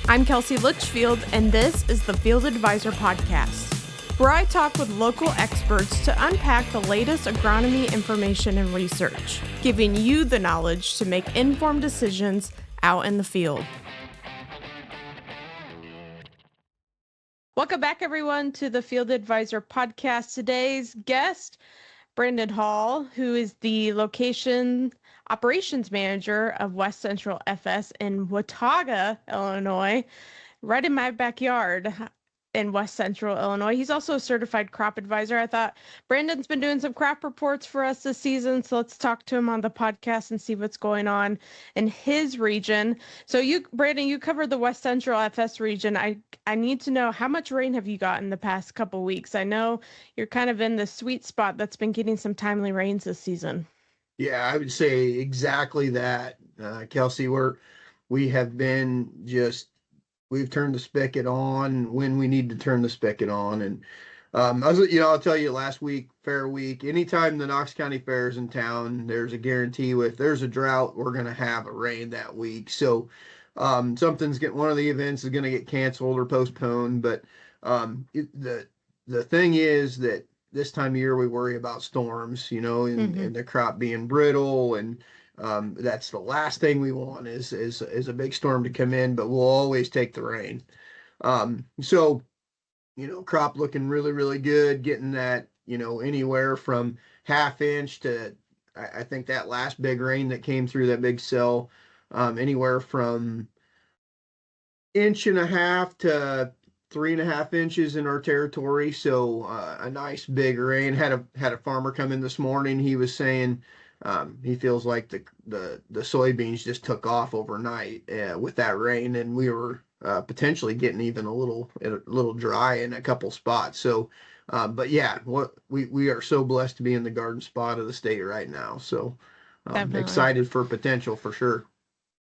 I'm Kelsey Litchfield, and this is the Field Advisor Podcast, where I talk with local experts to unpack the latest agronomy information and research, giving you the knowledge to make informed decisions out in the field. Welcome back, everyone, to the Field Advisor Podcast. Today's guest, Brandon Hall, who is the location operations manager of West Central FS in Watauga, Illinois, right in my backyard in West Central Illinois. He's also a certified crop advisor. I thought Brandon's been doing some crop reports for us this season, so let's talk to him on the podcast and see what's going on in his region. So Brandon, you covered the West Central FS region. I need to know, how much rain have you got in the past couple weeks? I know you're kind of in the sweet spot that's been getting some timely rains this season. Yeah, I would say exactly that, Kelsey. We have been we've turned the spigot on when we need to turn the spigot on. And I'll tell you, last week, fair week, anytime the Knox County Fair is in town, there's a guarantee if there's a drought, we're going to have a rain that week. So one of the events is going to get canceled or postponed. But the thing is that this time of year we worry about storms, and the crop being brittle, and that's the last thing we want is a big storm to come in, but we'll always take the rain. So crop looking really, really good, getting that, anywhere from half inch to, I think that last big rain that came through that big cell, anywhere from 1.5 to 3.5 inches in our territory. So a nice big rain. Had a farmer come in this morning. He was saying he feels like the soybeans just took off overnight with that rain, and we were potentially getting even a little dry in a couple spots. So, but yeah, we are so blessed to be in the garden spot of the state right now. So excited for potential for sure.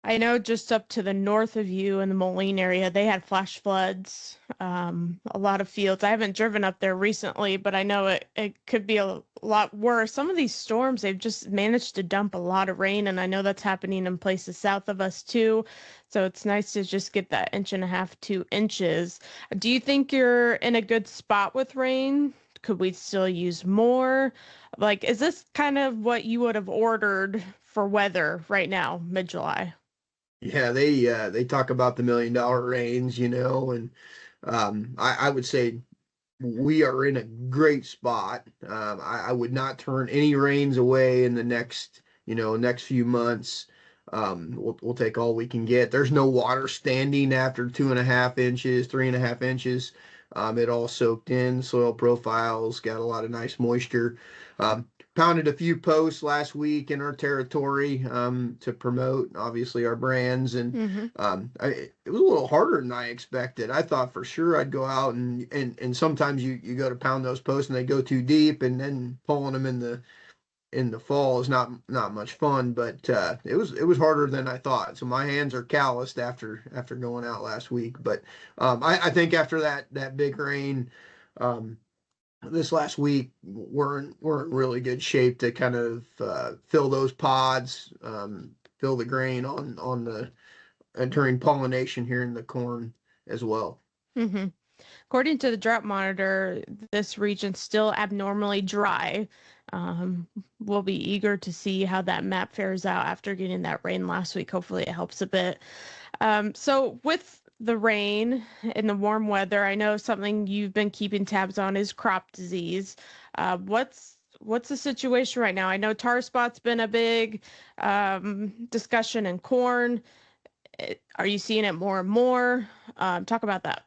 I know just up to the north of you in the Moline area, they had flash floods, a lot of fields. I haven't driven up there recently, but I know it could be a lot worse. Some of these storms, they've just managed to dump a lot of rain, and I know that's happening in places south of us too. So it's nice to just get that 1.5 to 2 inches. Do you think you're in a good spot with rain? Could we still use more? Like, is this kind of what you would have ordered for weather right now, mid-July? Yeah, they talk about the $1 million range, and I would say we are in a great spot. I would not turn any rains away in the next few months. We'll take all we can get. There's no water standing after 2.5 inches, 3.5 inches. It all soaked in, soil profiles, got a lot of nice moisture. Pounded a few posts last week in our territory to promote, obviously, our brands. And it was a little harder than I expected. I thought for sure I'd go out and sometimes you go to pound those posts and they go too deep, and then pulling them in the fall is not much fun. But it was harder than I thought. So my hands are calloused after going out last week. But I think after that big rain, this last week we're in really good shape to kind of fill those pods, fill the grain and during pollination here in the corn as well. Mm-hmm. According to the drought monitor, this region's still abnormally dry. We'll be eager to see how that map fares out after getting that rain last week. Hopefully it helps a bit. So with the rain and the warm weather, I know something you've been keeping tabs on is crop disease. What's the situation right now? I know tar spot's been a big discussion in corn. Are you seeing it more and more? Talk about that.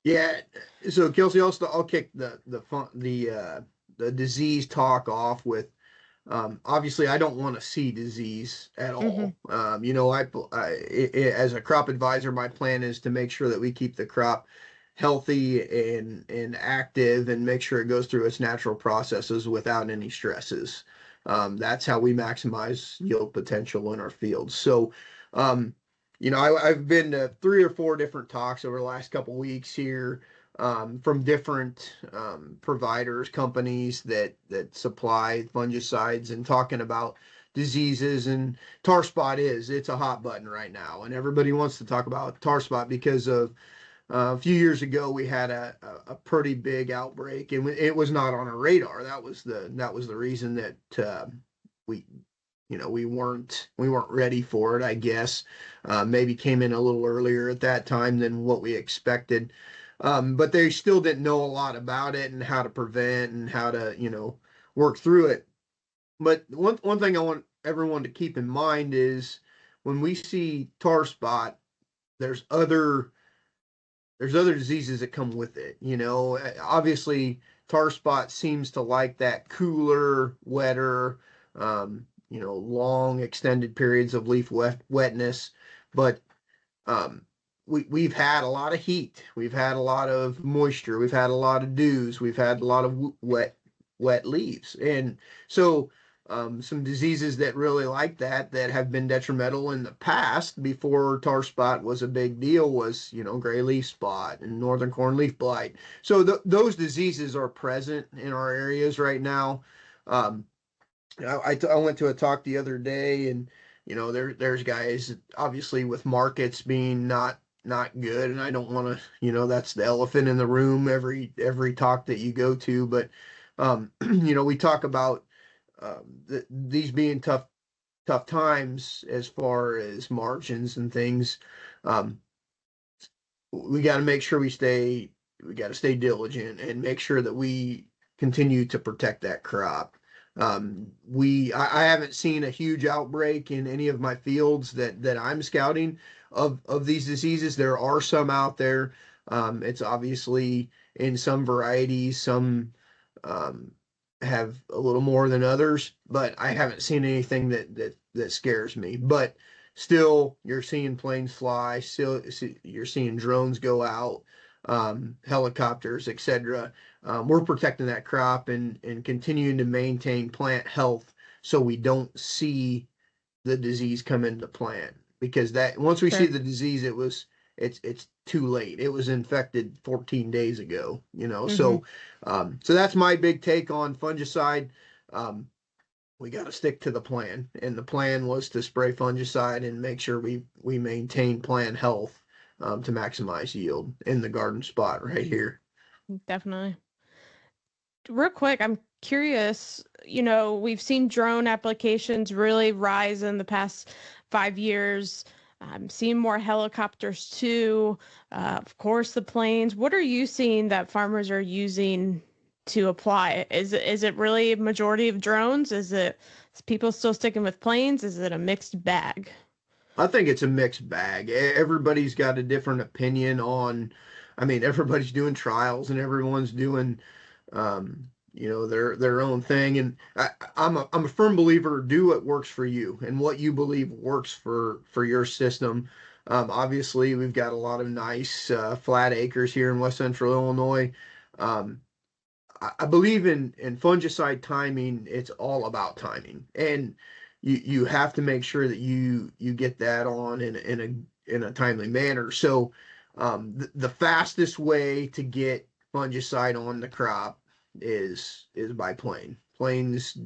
Yeah. So Kelsey, I'll kick the disease talk off with. Obviously, I don't want to see disease at all. As a crop advisor, my plan is to make sure that we keep the crop healthy and active, and make sure it goes through its natural processes without any stresses. That's how we maximize yield potential in our fields. So, I've been to 3 or 4 different talks over the last couple weeks here. From different providers, companies that supply fungicides, and talking about diseases, and tar spot it's a hot button right now, and everybody wants to talk about tar spot because of a few years ago we had a pretty big outbreak, and it was not on our radar. That was the reason that we we weren't ready for it, I guess. Maybe came in a little earlier at that time than what we expected. But they still didn't know a lot about it and how to prevent and how to, work through it. But one thing I want everyone to keep in mind is when we see tar spot, there's other there's other diseases that come with it. Obviously, tar spot seems to like that cooler, wetter, long extended periods of leaf wetness. But um, we've had a lot of heat, we've had a lot of moisture, we've had a lot of dews, we've had a lot of wet leaves, and so some diseases that really like that have been detrimental in the past before tar spot was a big deal was gray leaf spot and northern corn leaf blight. So those diseases are present in our areas right now. um, I went to a talk the other day, and there's guys obviously with markets being not good, and I don't want to, that's the elephant in the room every talk that you go to. But we talk about these being tough times as far as margins and things. Um, we got to make sure we got to stay diligent and make sure that we continue to protect that crop. I haven't seen a huge outbreak in any of my fields that I'm scouting of these diseases. There are some out there. It's obviously in some varieties, some um, have a little more than others, but I haven't seen anything that scares me. But still, you're seeing planes fly. Still, you're seeing drones go out, helicopters, etc. We're protecting that crop and continuing to maintain plant health so we don't see the disease come into plant, because that once we see Sure. the disease, it's too late. It was infected 14 days ago, Mm-hmm. so that's my big take on fungicide. um, we got to stick to the plan, and the plan was to spray fungicide and make sure we maintain plant health, to maximize yield in the garden spot right here. Definitely. Real quick, I'm curious, we've seen drone applications really rise in the past 5 years. I'm seeing more helicopters too. Of course, the planes. What are you seeing that farmers are using to apply? Is it really a majority of drones? Is people still sticking with planes? Is it a mixed bag? I think it's a mixed bag. Everybody's got a different opinion on. I mean, everybody's doing trials and everyone's doing, their own thing. And I'm a firm believer. Do what works for you and what you believe works for your system. Obviously, we've got a lot of nice flat acres here in West Central Illinois. Um, I believe in fungicide timing. It's all about timing, and you have to make sure that you get that on in a timely manner. So, the fastest way to get fungicide on the crop is by planes,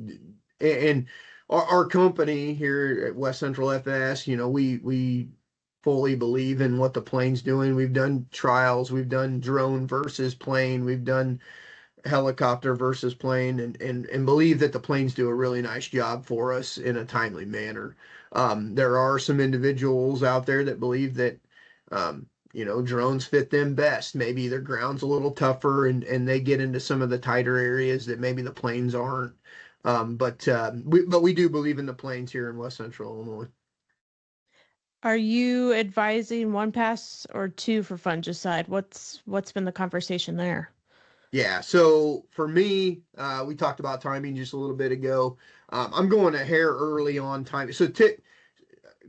and our company here at West Central FS. We fully believe in what the plane's doing. We've done trials. We've done drone versus plane. We've done helicopter versus plane, and believe that the planes do a really nice job for us in a timely manner. There are some individuals out there that believe that drones fit them best. Maybe their ground's a little tougher, and they get into some of the tighter areas that maybe the planes aren't. But we do believe in the planes here in West Central Illinois. Are you advising one pass or two for fungicide? What's been the conversation there? Yeah, so for me, we talked about timing just a little bit ago. I'm going a hair early on time. So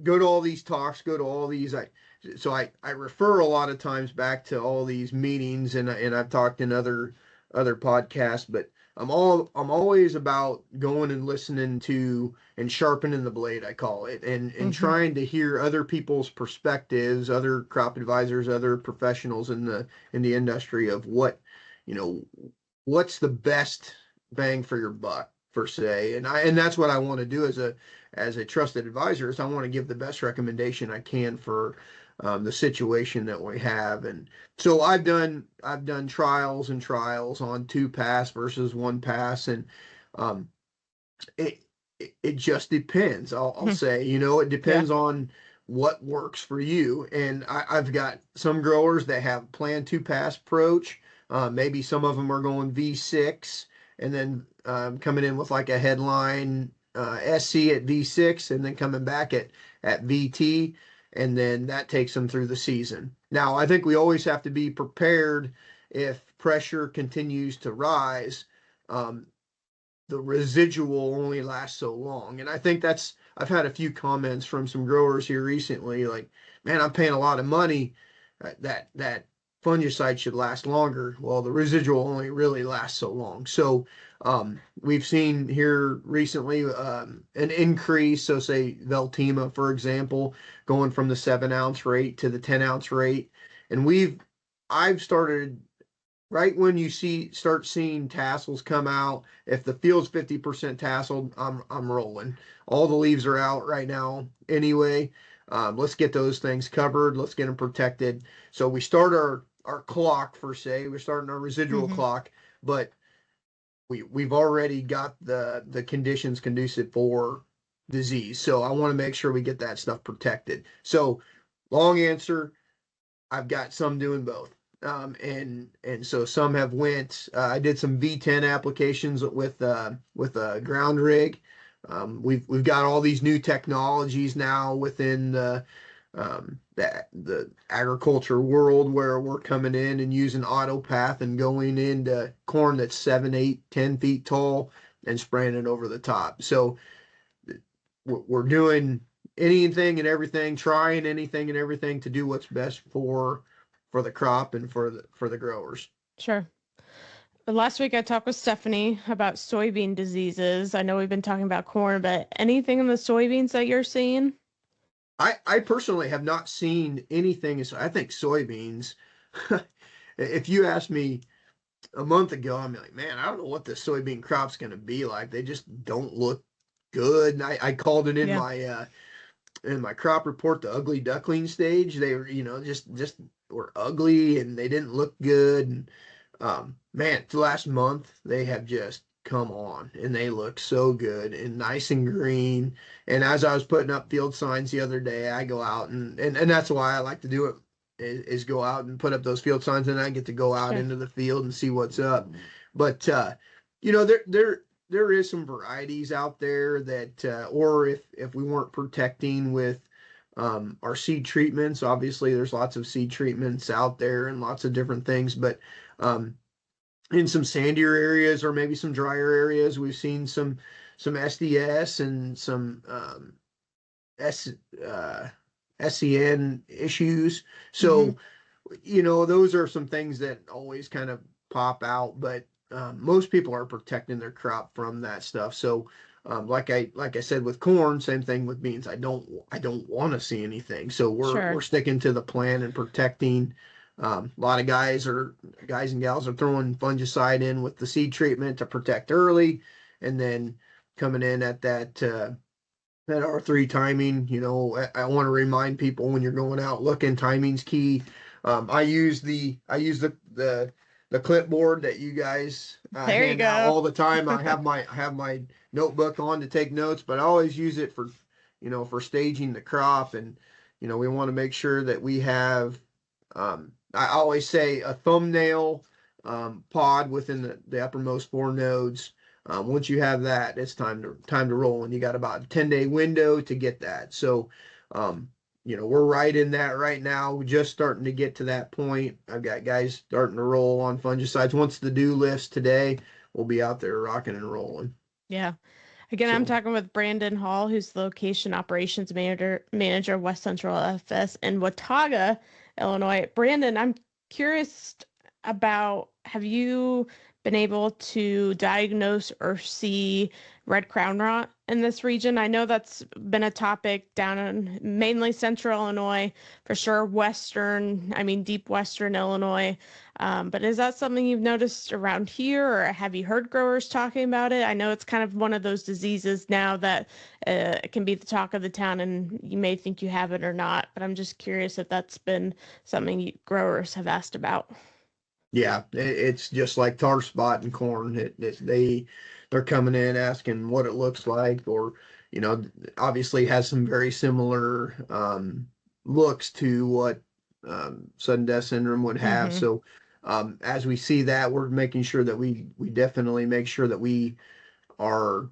go to all these talks, go to all these. I refer a lot of times back to all these meetings, and I've talked in other podcasts, but I'm always about going and listening to and sharpening the blade, I call it, and Mm-hmm. trying to hear other people's perspectives, other crop advisors, other professionals in the industry of you know what's the best bang for your buck per se. And that's what I want to do as a trusted advisor is I want to give the best recommendation I can for the situation that we have. And so I've done trials and trials on 2 pass versus 1 pass, and um, it it just depends. I'll say, it Yeah. depends on what works for you. And I've got some growers that have planned 2 pass approach. Maybe some of them are going V6 and then coming in with like a headline SC at V6 and then coming back at VT. And then that takes them through the season. Now, I think we always have to be prepared if pressure continues to rise. Um, the residual only lasts so long. And I think I've had a few comments from some growers here recently, like, man, I'm paying a lot of money. That fungicide should last longer. Well, the residual only really lasts so long. So we've seen here recently an increase. So say Veltima, for example, going from the 7 ounce rate to the 10 ounce rate. And I've started right when you start seeing tassels come out. If the field's 50% tasseled, I'm rolling. All the leaves are out right now anyway. Let's get those things covered. Let's get them protected. So we start our clock per se. We're starting our residual Hmm. clock, but we've already got the conditions conducive for disease. So I want to make sure we get that stuff protected. So long answer, I've got some doing both. And so some have went. I did some V10 applications with a ground rig. We've got all these new technologies now within the agriculture world where we're coming in and using auto path and going into corn that's 7, 8, 10 feet tall and spraying it over the top. So we're doing anything and everything, trying anything and everything to do what's best for the crop and for the growers. Sure. Last week I talked with Stephanie about soybean diseases. I know we've been talking about corn, but anything in the soybeans that you're seeing? I personally have not seen anything. I think soybeans. If you asked me a month ago, I'm like, man, I don't know what the soybean crop's going to be like. They just don't look good. And I called it Yeah. in my crop report the ugly duckling stage. They were, just were ugly and they didn't look good. And man, the last month they have just come on and they look so good and nice and green. And as I was putting up field signs the other day, I go out and that's why I like to do it is go out and put up those field signs, and I get to go out Sure. into the field and see what's up. But there is some varieties out there that or if we weren't protecting with our seed treatments, obviously there's lots of seed treatments out there and lots of different things, but um, in some sandier areas or maybe some drier areas, we've seen some SDS and some S uh, SCN issues. Hmm. So those are some things that always kind of pop out, but most people are protecting their crop from that stuff. So, like I said with corn, same thing with beans. I don't want to see anything. So we're Sure. sticking to the plan and protecting. A lot of guys and gals are throwing fungicide in with the seed treatment to protect early, and then coming in at that R3 timing. I want to remind people when you're going out looking, timing's key. I use the clipboard that you guys There you hand out go. all the time. I have my notebook on to take notes, but I always use it for staging the crop, and we want to make sure that we have. I always say a thumbnail pod within the uppermost 4 nodes. Once you have that, it's time to roll, and you got about a 10-day window to get that. So, we're right in that right now. We're just starting to get to that point. I've got guys starting to roll on fungicides. Once the dew lifts today, we'll be out there rocking and rolling. Yeah. Again, I'm So, talking with Brandon Hall, who's the location operations manager of West Central FS in Watauga, Illinois. Brandon, I'm curious about, have you been able to diagnose or see red crown rot? in this region? I know that's been a topic down in mainly central Illinois, for sure, deep western Illinois. But is that something you've noticed around here, or have you heard growers talking about it? I know it's kind of one of those diseases now that it can be the talk of the town, and you may think you have it or not. But I'm just curious if that's been something growers have asked about. Yeah, it's just like tar spot and corn. They're coming in asking what it looks like, or obviously has some very similar looks to what sudden death syndrome would have. Mm-hmm. So as we see that, we're making sure that we definitely make sure that we are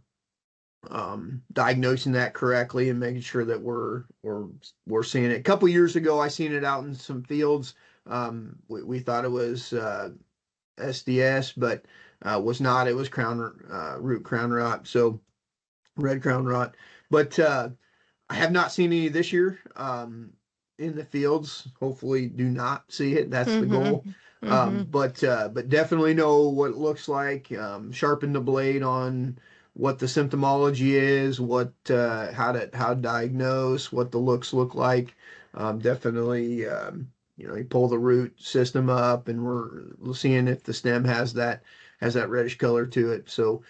diagnosing that correctly and making sure that we're seeing it. A couple years ago, I seen it out in some fields. We thought it was SDS, but was not. It was root crown rot, so red crown rot. But I have not seen any this year in the fields. Hopefully, do not see it. That's the goal. Mm-hmm. Mm-hmm. But definitely know what it looks like. Sharpen the blade on what the symptomology is, how to diagnose, what the looks look like. Definitely, you pull the root system up, and we're seeing if the stem has that reddish color to it. So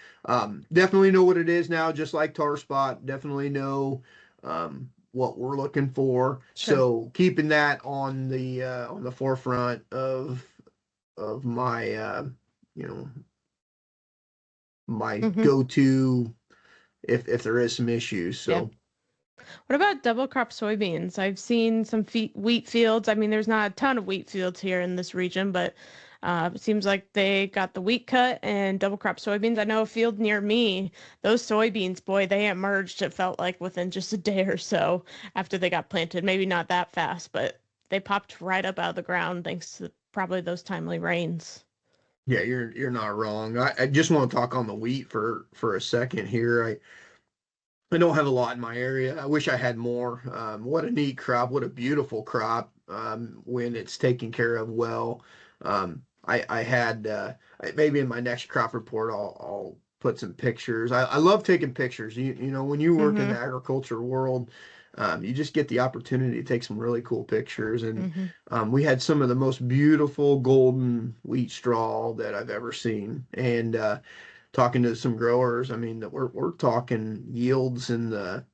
definitely know what it is now, just like tar spot. Definitely know what we're looking for. Sure. So keeping that on the forefront of my you know my Mm-hmm. go-to if there is some issues. Yeah. So What about double crop soybeans? I've seen some wheat fields. I mean, there's not a ton of wheat fields here in this region, but it seems like they got the wheat cut and double crop soybeans. I know a field near me, those soybeans, boy, they emerged, it felt like within just a day or so after they got planted. Maybe not that fast, but they popped right up out of the ground thanks to probably those timely rains. yeah, you're not wrong. I just want to talk on the wheat for a second here. I don't have a lot in my area. I wish I had more. What a neat crop. What a beautiful crop when it's taken care of well. I had maybe in my next crop report I'll put some pictures. I love taking pictures. When you work in Mm-hmm. the agriculture world, you just get the opportunity to take some really cool pictures. And Mm-hmm. we had some of the most beautiful golden wheat straw that I've ever seen. And talking to some growers, I mean, we're talking yields in the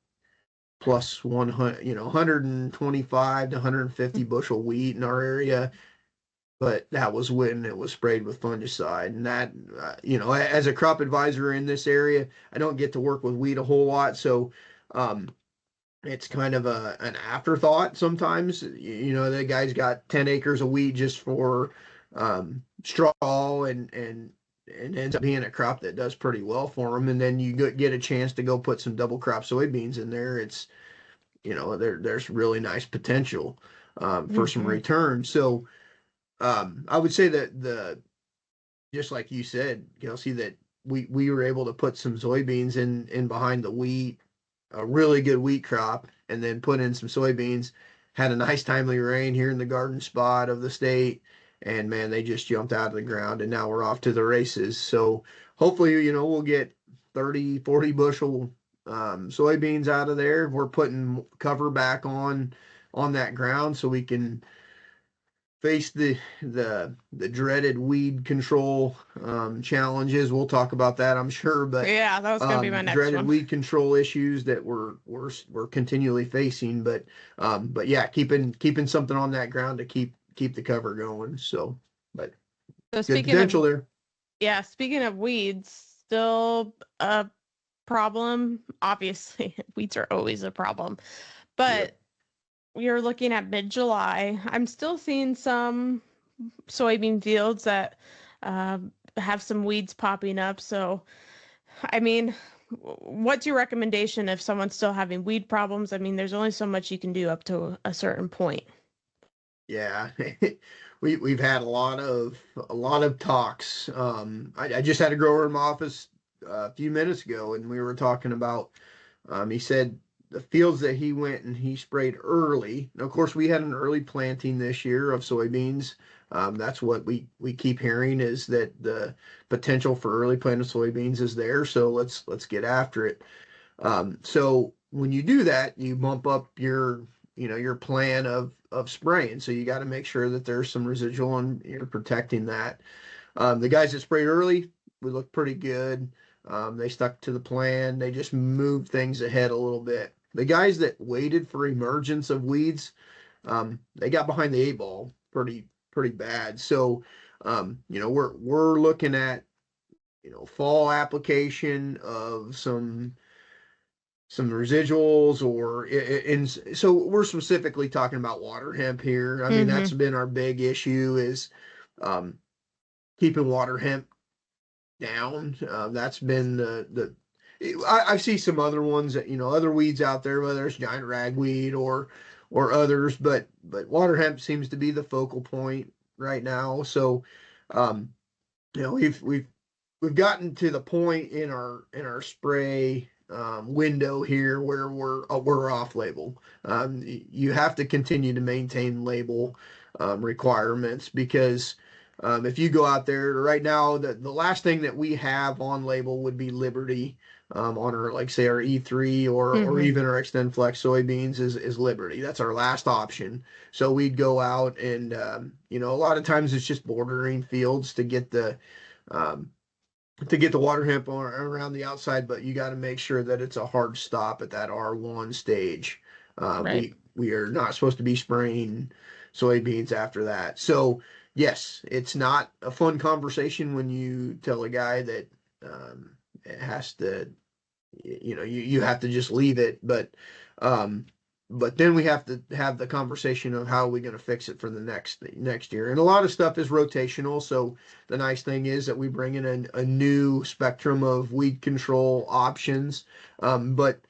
plus 100, 125 to 150 bushel wheat in our area. But that was when it was sprayed with fungicide. And that, as a crop advisor in this area, I don't get to work with wheat a whole lot. So, it's kind of an afterthought sometimes. The guy's got 10 acres of wheat just for straw and ends up being a crop that does pretty well for him. And then you get a chance to go put some double crop soybeans in there. It's, there's really nice potential for some Mm-hmm. return. So I would say that just like you said, see that we were able to put some soybeans in behind the wheat, a really good wheat crop, and then put in some soybeans. Had a nice timely rain here in the garden spot of the state, and man, they just jumped out of the ground, and now we're off to the races. So hopefully, we'll get 30, 40 bushel soybeans out of there. We're putting cover back on that ground so we can face the dreaded weed control challenges. We'll talk about that, I'm sure, but Yeah, that was going to be my next dreaded one. weed control issues that we're continually facing. But yeah, keeping something on that ground to keep the cover going. So, but So good speaking of potential there. Yeah, speaking of weeds, still a problem. Obviously, weeds are always a problem. Yep. But we are looking at mid-July. I'm still seeing some soybean fields that have some weeds popping up. So, I mean, what's your recommendation if someone's still having weed problems? I mean, there's only so much you can do up to a certain point. Yeah, we've had a lot of talks. I just had a grower in my office a few minutes ago, and we were talking about. He said the fields that he went and he sprayed early. Now, of course, we had an early planting this year of soybeans. That's what we keep hearing is that the potential for early planted soybeans is there. So let's get after it. So when you do that, you bump up your plan of spraying. So you got to make sure that there's some residual and you're protecting that. The guys that sprayed early, we looked pretty good. They stuck to the plan. They just moved things ahead a little bit. The guys that waited for emergence of weeds, they got behind the eight ball pretty bad. So, we're looking at fall application of some residuals so we're specifically talking about water hemp here. I mean, that's Mm-hmm. been our big issue is um, keeping water hemp down. That's been I see some other ones that other weeds out there, whether it's giant ragweed or others, but water hemp seems to be the focal point right now. So, um, we've gotten to the point in our spray window here where we're off label. You have to continue to maintain label requirements because if you go out there right now, the last thing that we have on label would be Liberty on our like say our E3 or Mm-hmm. even our Extend Flex soybeans is Liberty. That's our last option. So we'd go out and a lot of times it's just bordering fields um, to get the water hemp around the outside, but you got to make sure that it's a hard stop at that R1 stage. Right. We are not supposed to be spraying soybeans after that. So yes, it's not a fun conversation when you tell a guy that it has to you have to just leave it, um but then we have to have the conversation of how are we going to fix it for the next year. And a lot of stuff is rotational, so the nice thing is that we bring in a new spectrum of weed control options, but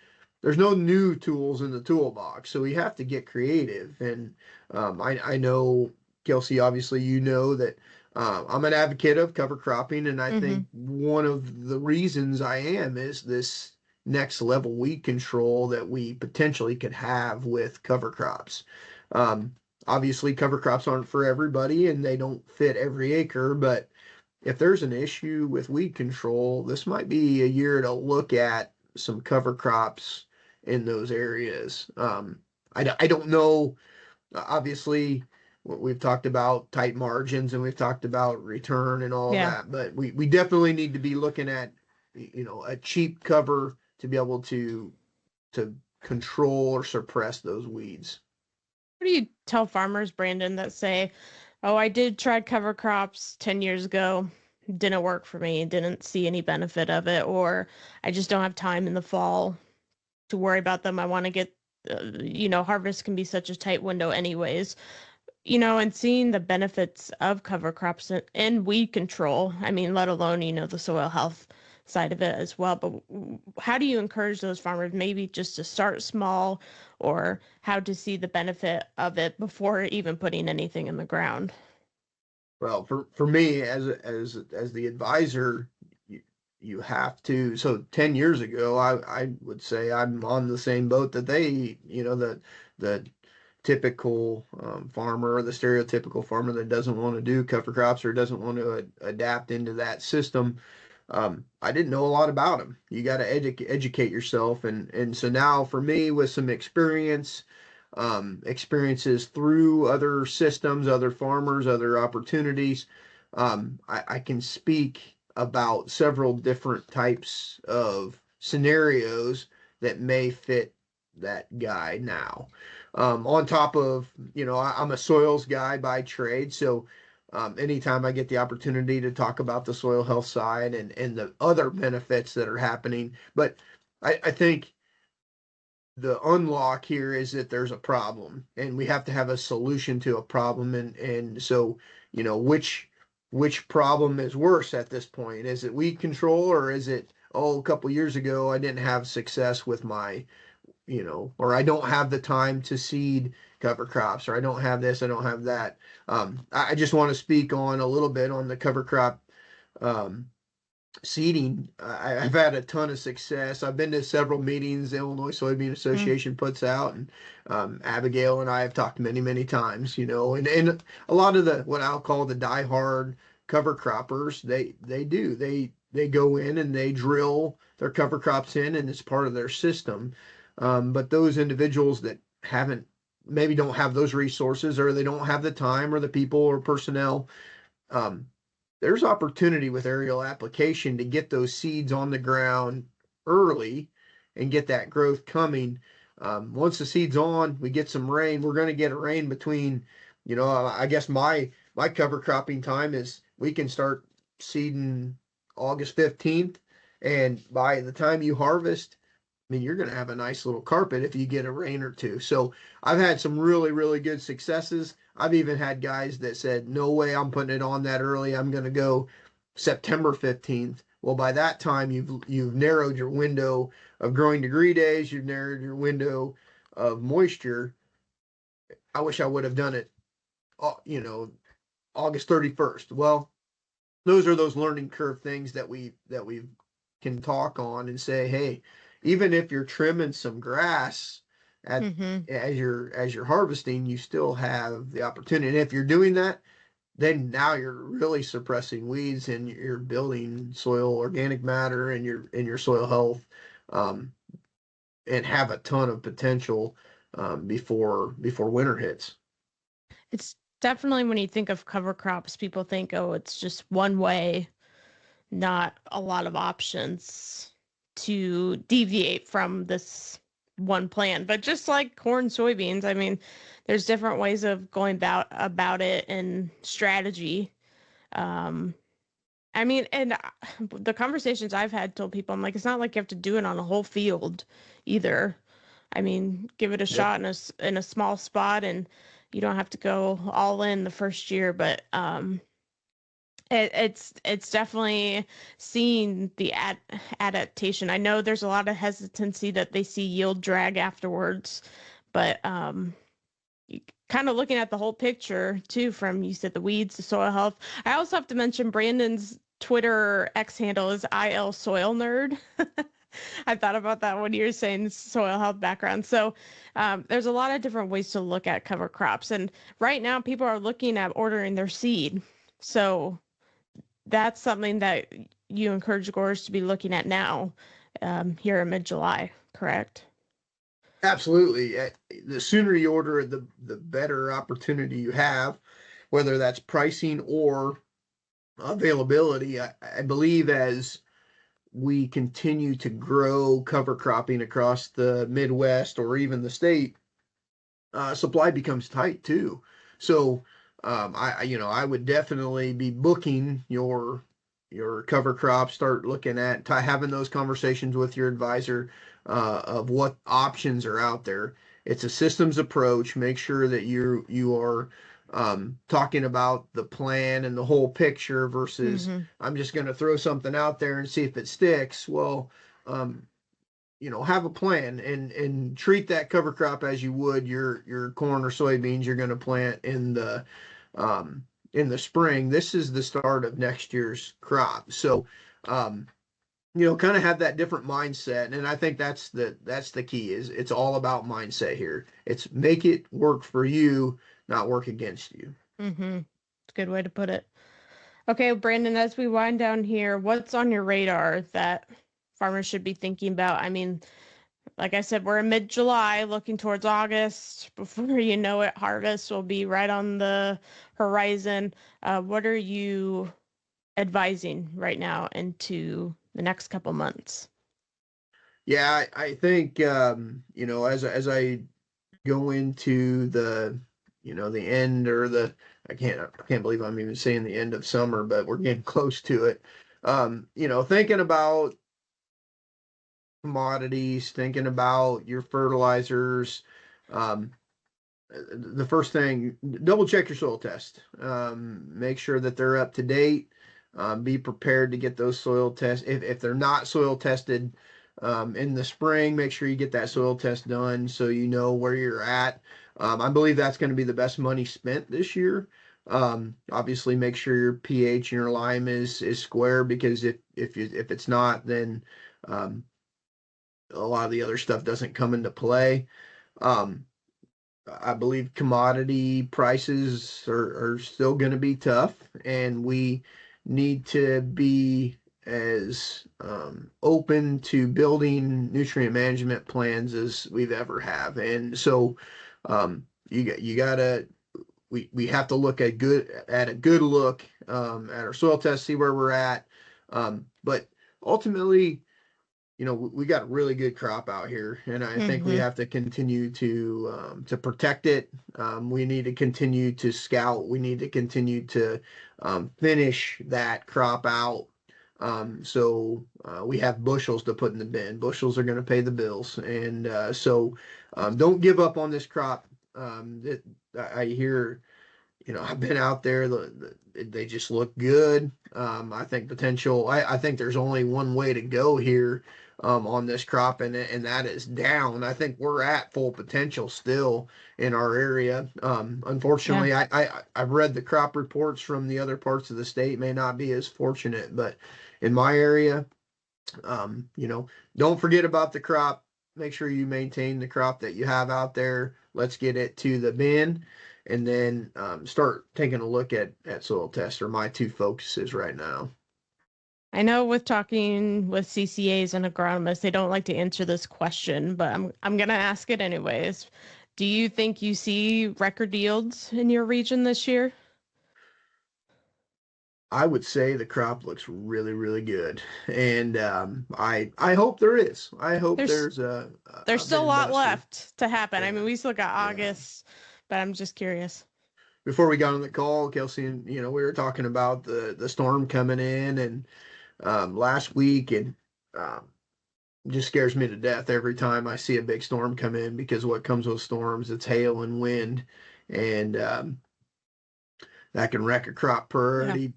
there's no new tools in the toolbox, so we have to get creative. And I know, Kelsey, obviously you know that I'm an advocate of cover cropping, and I Mm-hmm. think one of the reasons I am is this next level weed control that we potentially could have with cover crops. Um, Obviously, cover crops aren't for everybody and they don't fit every acre, but if there's an issue with weed control, this might be a year to look at some cover crops in those areas. I don't know. Obviously, we've talked about tight margins and we've talked about return and all of Yeah. that, but we definitely need to be looking at a cheap cover to be able to control or suppress those weeds. What do you tell farmers, Brandon, that say, "Oh, I did try cover crops 10 years ago. Didn't work for me. Didn't see any benefit of it, or I just don't have time in the fall to worry about them. I want to get, harvest can be such a tight window anyways." And seeing the benefits of cover crops and weed control, I mean, let alone, the soil health side of it as well. But how do you encourage those farmers maybe just to start small or how to see the benefit of it before even putting anything in the ground? Well, for me as the advisor, you have to. So 10 years ago, I would say I'm on the same boat that the typical farmer or the stereotypical farmer that doesn't want to do cover crops or doesn't want to adapt into that system. I didn't know a lot about them. You got to educate yourself, and so now for me, with some experiences through other systems, other farmers, other opportunities, I can speak about several different types of scenarios that may fit that guy now. On top of, I'm a soils guy by trade, so anytime I get the opportunity to talk about the soil health side and the other benefits that are happening. But I think the unlock here is that there's a problem and we have to have a solution to a problem. And so, which problem is worse at this point? Is it weed control or is it, oh, a couple years ago I didn't have success with my or I don't have the time to seed cover crops, or I don't have this, I don't have that. I just want to speak on a little bit on the cover crop um, seeding. I've had a ton of success. I've been to several meetings the Illinois Soybean Mm, Association puts out, and Abigail and I have talked many times, and a lot of the what I'll call the diehard cover croppers, they do. they go in and they drill their cover crops in, and it's part of their system. But those individuals that haven't, maybe don't have those resources, or they don't have the time or the people or personnel, um, there's opportunity with aerial application to get those seeds on the ground early and get that growth coming. Once the seed's on, we get some rain. We're going to get a rain between, I guess my cover cropping time is we can start seeding August 15th, and by the time you harvest, I mean, you're going to have a nice little carpet if you get a rain or two. So I've had some really, really good successes. I've even had guys that said, no way I'm putting it on that early. I'm going to go September 15th. Well, by that time, you've narrowed your window of growing degree days. You've narrowed your window of moisture. I wish I would have done it, August 31st. Well, those are those learning curve things that we can talk on and say, hey, even if you're trimming some grass at Mm-hmm. as you're harvesting, you still have the opportunity. And if you're doing that, then now you're really suppressing weeds and you're building soil organic matter and your soil health, um, and have a ton of potential, before winter hits. It's definitely when you think of cover crops, people think, oh, it's just one way, not a lot of options to deviate from this one plan. But just like corn, soybeans, I mean, there's different ways of going about it and strategy. Um, I mean, and the conversations I've had told people, I'm like, it's not like you have to do it on a whole field either. I mean, give it a Yep. shot in a small spot, and you don't have to go all in the first year. But it's definitely seeing the adaptation. I know there's a lot of hesitancy that they see yield drag afterwards, but kind of looking at the whole picture too, from you said the weeds to soil health. I also have to mention Brandon's Twitter X handle is IL Soil Nerd. I thought about that when you were saying soil health background. So there's a lot of different ways to look at cover crops, and right now people are looking at ordering their seed. So that's something that you encourage growers to be looking at now, here in mid-July, correct? Absolutely. The sooner you order, the better opportunity you have, whether that's pricing or availability. I believe as we continue to grow cover cropping across the Midwest or even the state, supply becomes tight too. So, I would definitely be booking your cover crop. Start looking at having those conversations with your advisor, of what options are out there. It's a systems approach. Make sure that you are, talking about the plan and the whole picture versus Mm-hmm. I'm just going to throw something out there and see if it sticks. Well, have a plan and treat that cover crop as you would your corn or soybeans you're going to plant um, in the spring. This is the start of next year's crop. So, um, kind of have that different mindset. And I think that's the key. Is it's all about mindset here. It's make it work for you, not work against you. Mm-hmm. It's a good way to put it. Okay, Brandon, as we wind down here, what's on your radar that farmers should be thinking about? I mean, like I said, we're in mid-July, looking towards August. Before you know it, harvest will be right on the horizon. What are you advising right now into the next couple months? Yeah, I think, as I go into the end, or I can't believe I'm even saying the end of summer, but we're getting close to it. Thinking about commodities, thinking about your fertilizers. Um, the first thing, double check your soil test. Make sure that they're up to date. Be prepared to get those soil tests. If they're not soil tested, in the spring, make sure you get that soil test done so you know where you're at. I believe that's going to be the best money spent this year. Obviously, make sure your pH and your lime is square, because if it's not, then, um, a lot of the other stuff doesn't come into play. Um, I believe commodity prices are still going to be tough, and we need to be as open to building nutrient management plans as we've ever have. And so you gotta we have to look at a good look at our soil test, see where we're at. But ultimately, we got a really good crop out here, and I think we have to continue to protect it. We need to continue to scout. We need to continue to finish that crop out. So we have bushels to put in the bin. Bushels are going to pay the bills, and so don't give up on this crop. I hear, I've been out there. They just look good. I think potential. I think there's only one way to go here on this crop, and that is down. I think we're at full potential still in our area. Unfortunately, I've read the crop reports from the other parts of the state may not be as fortunate, but in my area, don't forget about the crop. Make sure you maintain the crop that you have out there. Let's get it to the bin, and then start taking a look at soil tests are my two focuses right now. I know with talking with CCAs and agronomists, they don't like to answer this question, but I'm going to ask it anyways. Do you think you see record yields in your region this year? I would say the crop looks really, really good, and I hope there is. I hope there's still a lot buster. left to happen. Yeah. I mean, we still got August, but I'm just curious. Before we got on the call, Kelsey, and we were talking about the storm coming in and last week, and just scares me to death every time I see a big storm come in, because what comes with storms, it's hail and wind, and that can wreck a crop pretty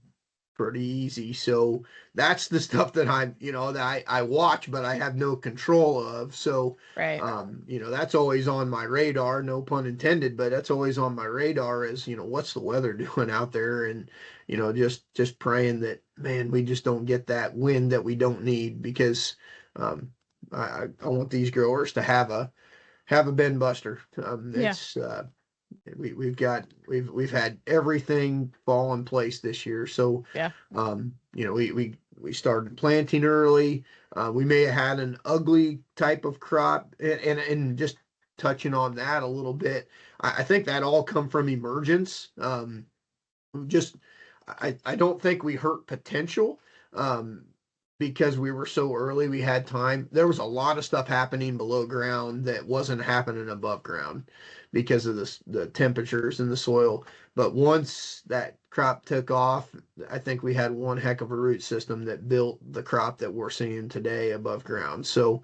easy. So that's the stuff that I watch, but I have no control of. So, right. That's always on my radar, no pun intended, but that's always on my radar is, what's the weather doing out there? And, just praying that, man, we just don't get that wind that we don't need, because I want these growers to have a bend buster. It's, we've had everything fall in place this year. So we started planting early. We may have had an ugly type of crop, and just touching on that a little bit, I think that all come from emergence. I don't think we hurt potential. Because we were so early, we had time. There was a lot of stuff happening below ground that wasn't happening above ground because of the temperatures in the soil. But once that crop took off, I think we had one heck of a root system that built the crop that we're seeing today above ground. So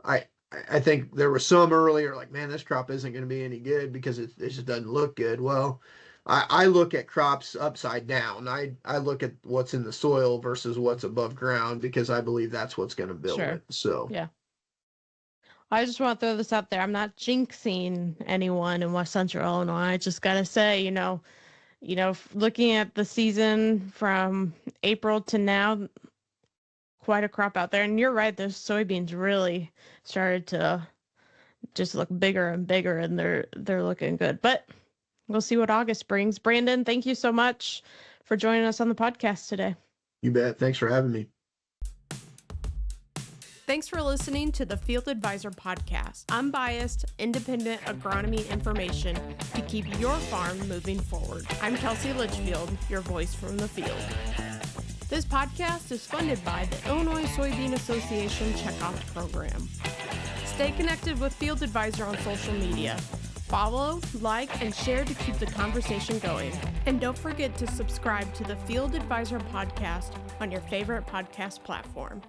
I think there was some earlier like, man, this crop isn't going to be any good because it just doesn't look good. Well, I look at crops upside down. I look at what's in the soil versus what's above ground, because I believe that's what's going to build it. So yeah. I just want to throw this out there. I'm not jinxing anyone in West Central Illinois. I just got to say, looking at the season from April to now, quite a crop out there. And you're right, those soybeans really started to just look bigger and bigger, and they're looking good. But we'll see what August brings. Brandon, thank you so much for joining us on the podcast today. You bet. Thanks for having me. Thanks for listening to the Field Advisor Podcast. Unbiased, independent agronomy information to keep your farm moving forward. I'm Kelsey Litchfield, your voice from the field. This podcast is funded by the Illinois Soybean Association Checkoff Program. Stay connected with Field Advisor on social media. Follow, like, and share to keep the conversation going. And don't forget to subscribe to the Field Advisor Podcast on your favorite podcast platform.